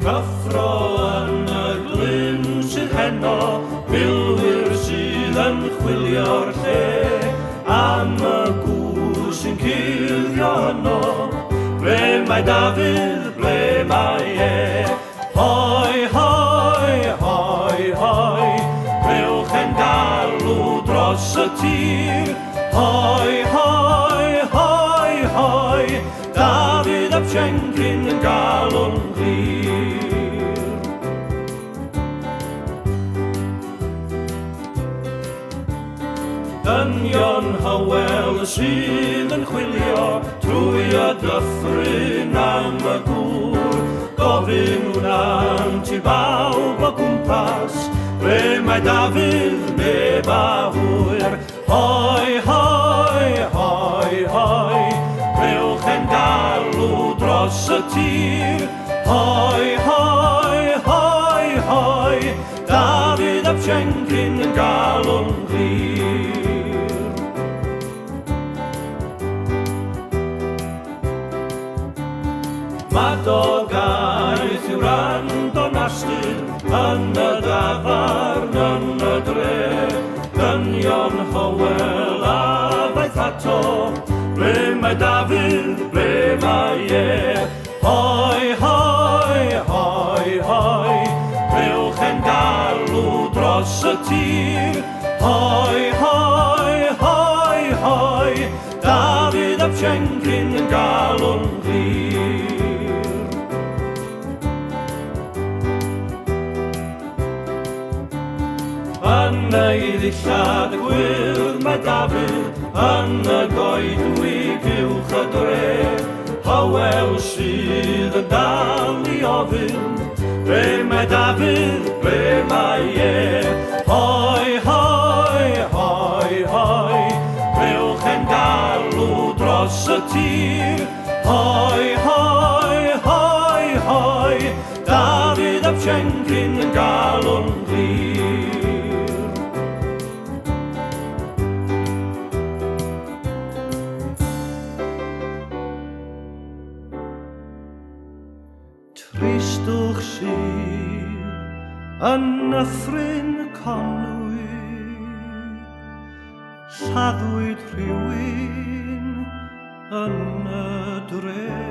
Cyffro yn y glyn sydd heno, milwyr sydd yn chwilio'r lle, am y gŵr sy'n cuddio yno. Ble mae Dafydd, ble mae e? Hoi, hoi, hoi, hoi, rhywch e'n galw dros y tir. Hoi, hoi, hoi, hoi, Dafydd ap Siencyn yn galw'n glir. Dynion Hywel sydd yn chwilio trwy y dyffryn am y gŵr. Gofyn hwnna'n tu bawb o gwmpas, ble mae Dafydd neb a hwyr. Hoi, hoi, hoi, hoi, rhywch e'n galw dros y tir. Hoi, hoi, hoi, hoi, Dafydd ap Siencyn yn galw'n glir. Madogaeth yw rando nastyd yn y dafarn yn y dre. Dynion Hywel a faith ato, ble mae Dafydd, ble mae e? Hoi, hoi, hoi, hoi, rhywch e'n galw dros y tir. Hoi, hoi, hoi, hoi, Dafydd ap Siencyn yn galw'n glir. Yn ei ddillad y gwyrdd mae Dafydd, yn y goedwig uwch y dre. Hywel sydd yn dal i ofyn, ble mae Dafydd, ble mae e? Hoi, hoi, hoi, hoi, rhywch e'n galw dros y tir. Hoi, hoi, hoi, hoi, Dafydd ap Siencyn yn galw'n glir. Tristwch sydd yn nyffryn y Conwy, lladdwyd rhywun yn y dre.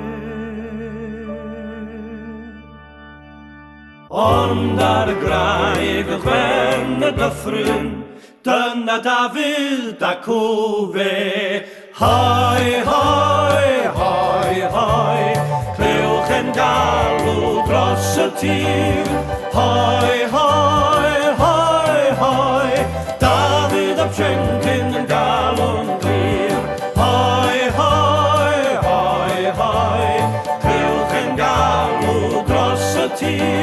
Ond ar graig y chwen y dyffryn, dyna Dafydd ac o fe. Hoi, hoi, hoi, hoi, clywch e'n galw dros y tir. Hoi, hoi, hoi, hoi, Dafydd ap Siencyn yn galw'n glir. Hoi, hoi, hoi, hoi, clywch e'n galw dros y tir.